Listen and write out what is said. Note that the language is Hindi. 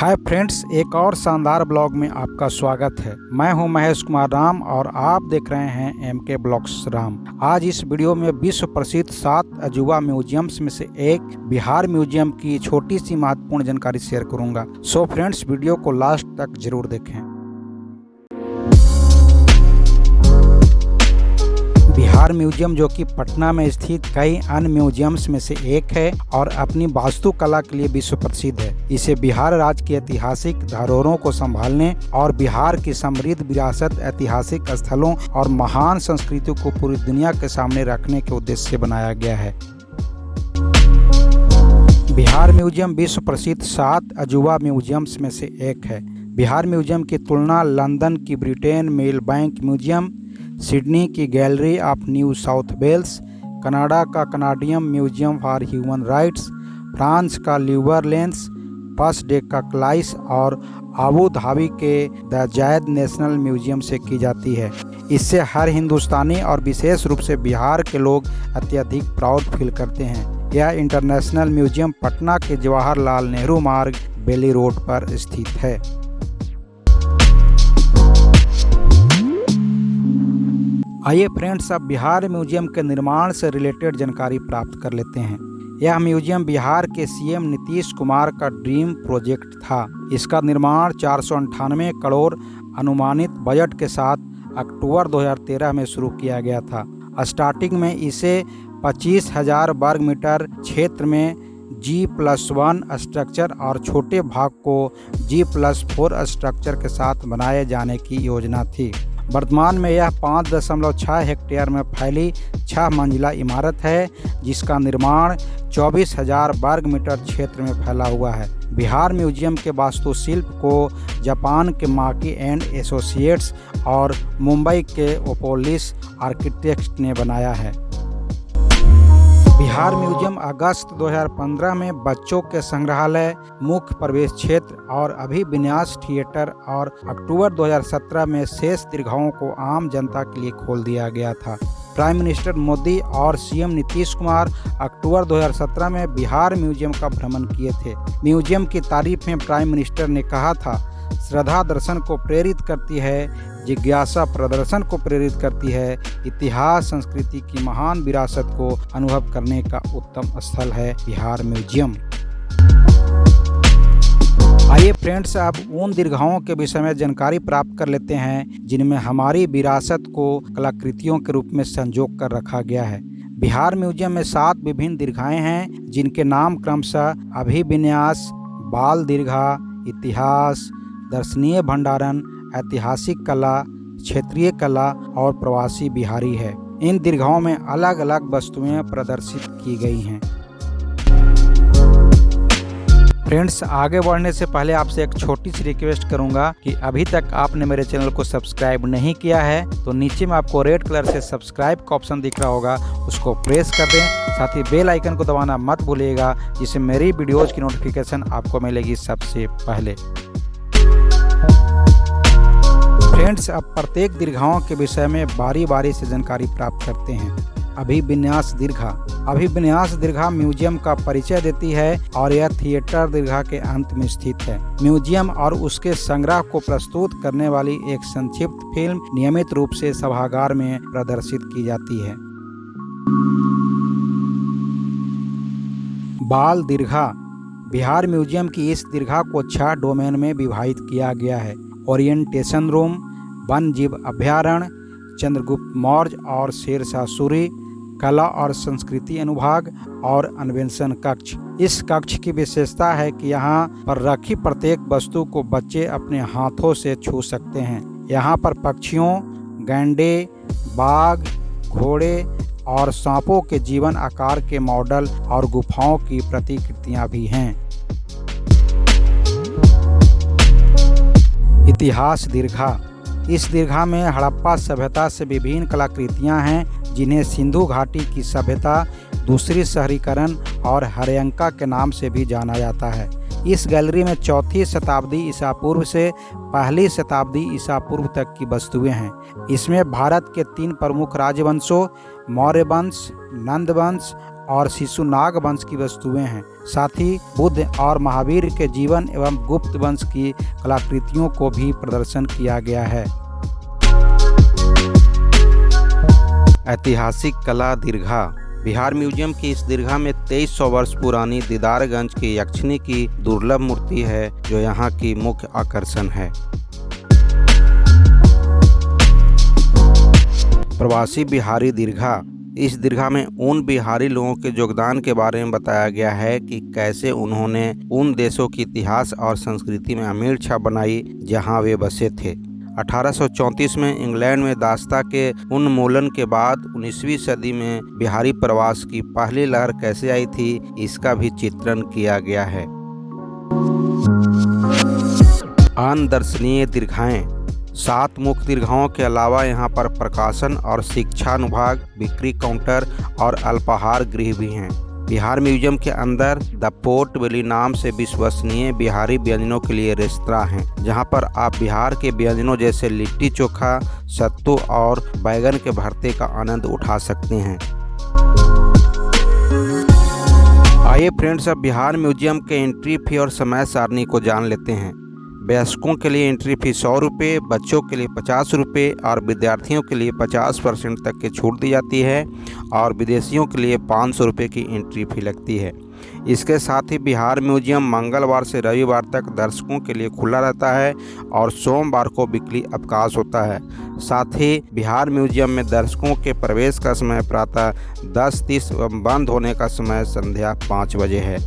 हाय फ्रेंड्स, एक और शानदार ब्लॉग में आपका स्वागत है। मैं हूं महेश कुमार राम और आप देख रहे हैं एमके ब्लॉग्स राम। आज इस वीडियो में विश्व प्रसिद्ध 7 अजूबा म्यूजियम्स में से एक बिहार म्यूजियम की छोटी सी महत्वपूर्ण जानकारी शेयर करूंगा। सो फ्रेंड्स, वीडियो को लास्ट तक जरूर देखें। बिहार म्यूजियम, जो कि पटना में स्थित कई अन्य म्यूजियम्स में से एक है और अपनी वास्तुकला के लिए विश्व प्रसिद्ध है। इसे बिहार राज्य की ऐतिहासिक धरोहरों को संभालने और बिहार की समृद्ध विरासत, ऐतिहासिक स्थलों और महान संस्कृतियों को पूरी दुनिया के सामने रखने के उद्देश्य से बनाया गया है। बिहार म्यूजियम विश्व प्रसिद्ध 7 अजूबा म्यूजियम्स में से एक है। बिहार म्यूजियम की तुलना लंदन की ब्रिटेन मेलबैंक म्यूजियम, सिडनी की gallery of New South Wales, Canada का Canadian museum for human rights, France का ल्यूवरलेंस, पास डे का क्लाइस और अबू धाबी के द जायद नेशनल म्यूजियम से की जाती है। इससे हर हिंदुस्तानी और विशेष रूप से बिहार के लोग अत्यधिक प्राउड फील करते हैं। यह इंटरनेशनल म्यूजियम पटना के जवाहरलाल नेहरू मार्ग, बेली रोड पर स्थित है। आइए फ्रेंड्स, अब बिहार म्यूजियम के निर्माण से रिलेटेड जानकारी प्राप्त कर लेते हैं। यह म्यूजियम बिहार के सीएम नीतीश कुमार का ड्रीम प्रोजेक्ट था। इसका निर्माण 498 करोड़ अनुमानित बजट के साथ अक्टूबर 2013 में शुरू किया गया था। स्टार्टिंग में इसे 25,000 वर्ग मीटर क्षेत्र में G+1 स्ट्रक्चर और छोटे भाग को G+4 स्ट्रक्चर के साथ बनाए जाने की योजना थी। वर्तमान में यह 5.6 हेक्टेयर में फैली 6 मंजिला इमारत है, जिसका निर्माण 24,000 वर्ग मीटर क्षेत्र में फैला हुआ है। बिहार म्यूजियम के वास्तुशिल्प को जापान के माकी एंड एसोसिएट्स और मुंबई के ओपोलिस आर्किटेक्ट्स ने बनाया है। बिहार म्यूजियम अगस्त 2015 में बच्चों के संग्रहालय, मुख्य प्रवेश क्षेत्र और अभिविन्यास थिएटर और अक्टूबर 2017 में शेष दीर्घाओं को आम जनता के लिए खोल दिया गया था। प्राइम मिनिस्टर मोदी और सीएम नीतीश कुमार अक्टूबर 2017 में बिहार म्यूजियम का भ्रमण किए थे। म्यूजियम की तारीफ में प्राइम मिनिस्टर ने कहा था, श्रद्धा दर्शन को प्रेरित करती है, जिज्ञासा प्रदर्शन को प्रेरित करती है, इतिहास संस्कृति की महान विरासत को अनुभव करने का उत्तम स्थल है बिहार म्यूजियम। आइए फ्रेंड्स, अब उन दीर्घाओं के विषय में जानकारी प्राप्त कर लेते हैं जिनमें हमारी विरासत को कलाकृतियों के रूप में संजो कर रखा गया है। बिहार म्यूजियम में 7 विभिन्न दीर्घाएं हैं, जिनके नाम क्रमशः अभिविन्यास, बाल दीर्घा, इतिहास, दर्शनीय भंडारण, ऐतिहासिक कला, क्षेत्रीय कला और प्रवासी बिहारी है। इन दीर्घाओं में अलग अलग वस्तुएं प्रदर्शित की गई हैं। फ्रेंड्स, आगे बढ़ने से पहले आपसे एक छोटी सी रिक्वेस्ट करूंगा कि अभी तक आपने मेरे चैनल को सब्सक्राइब नहीं किया है तो नीचे में आपको रेड कलर से सब्सक्राइब का ऑप्शन दिख रहा होगा, उसको प्रेस कर दें। साथ ही बेल आइकन को दबाना मत भूलिएगा, जिससे मेरी वीडियोज की नोटिफिकेशन आपको मिलेगी सबसे पहले। फ्रेंड्स, अब प्रत्येक दीर्घाओं के विषय में बारी बारी से जानकारी प्राप्त करते हैं। अभिविन्यास दीर्घा। अभिविन्यास दीर्घा म्यूजियम का परिचय देती है और यह थिएटर दीर्घा के अंत में स्थित है। म्यूजियम और उसके संग्रह को प्रस्तुत करने वाली एक संक्षिप्त फिल्म नियमित रूप से सभागार में प्रदर्शित की जाती है। बाल दीर्घा। बिहार म्यूजियम की इस दीर्घा को 6 डोमेन में विभाजित किया गया है। ओरिएंटेशन रूम, वन जीव अभयारण्य, चंद्रगुप्त मौर्य और शेरशाह सूरी, कला और संस्कृति अनुभाग और अन्वेषण कक्ष। इस कक्ष की विशेषता है कि यहाँ पर रखी प्रत्येक वस्तु को बच्चे अपने हाथों से छू सकते हैं। यहाँ पर पक्षियों, गैंडे, बाघ, घोड़े और सांपों के जीवन आकार के मॉडल और गुफाओं की प्रतिकृतियाँ भी हैं। इतिहास दीर्घा। इस दीर्घा में हड़प्पा सभ्यता से विभिन्न कलाकृतियां हैं, जिन्हें सिंधु घाटी की सभ्यता, दूसरी शहरीकरण और हर्यंका के नाम से भी जाना जाता है। इस गैलरी में 4वीं शताब्दी ईसा पूर्व से 1ली शताब्दी ईसा पूर्व तक की वस्तुएं हैं। इसमें भारत के 3 प्रमुख राजवंशों मौर्य वंश, नंद वंश और शिशुनाग वंश की वस्तुएं हैं। साथ ही बुद्ध और महावीर के जीवन एवं गुप्त वंश की कलाकृतियों को भी प्रदर्शन किया गया है। ऐतिहासिक कला दीर्घा। बिहार म्यूजियम की इस दीर्घा में 2300 वर्ष पुरानी दीदारगंज की यक्षिणी की दुर्लभ मूर्ति है, जो यहाँ की मुख्य आकर्षण है। प्रवासी बिहारी दीर्घा। इस दीर्घा में उन बिहारी लोगों के योगदान के बारे में बताया गया है कि कैसे उन्होंने उन देशों की इतिहास और संस्कृति में अमीर छाप बनाई जहां वे बसे थे। 1834 में इंग्लैंड में दास्ता के उन्मूलन के बाद 19वीं सदी में बिहारी प्रवास की पहली लहर कैसे आई थी, इसका भी चित्रण किया गया है। अनदर्शनीय दीर्घाएं। 7 मुख्य दीर्घाओं के अलावा यहाँ पर प्रकाशन और शिक्षा अनुभाग, बिक्री काउंटर और अल्पाहार गृह भी हैं। बिहार म्यूजियम के अंदर द पोर्ट बेली नाम से विश्वसनीय बिहारी व्यंजनों के लिए रेस्तरां हैं, जहां पर आप बिहार के व्यंजनों जैसे लिट्टी चोखा, सत्तू और बैगन के भरते का आनंद उठा सकते हैं। आइए फ्रेंड्स, अब बिहार म्यूजियम के एंट्री फी और समय सारणी को जान लेते हैं। वयस्कों के लिए एंट्री फी 100 रुपये, बच्चों के लिए 50 रुपये और विद्यार्थियों के लिए 50% तक की छूट दी जाती है और विदेशियों के लिए 500 रुपये की एंट्री फी लगती है। इसके साथ ही बिहार म्यूजियम मंगलवार से रविवार तक दर्शकों के लिए खुला रहता है और सोमवार को बिक्री अवकाश होता है। साथ ही बिहार म्यूजियम में दर्शकों के प्रवेश का समय प्रातः 10:30 एवं बंद होने का समय संध्या 5 बजे है।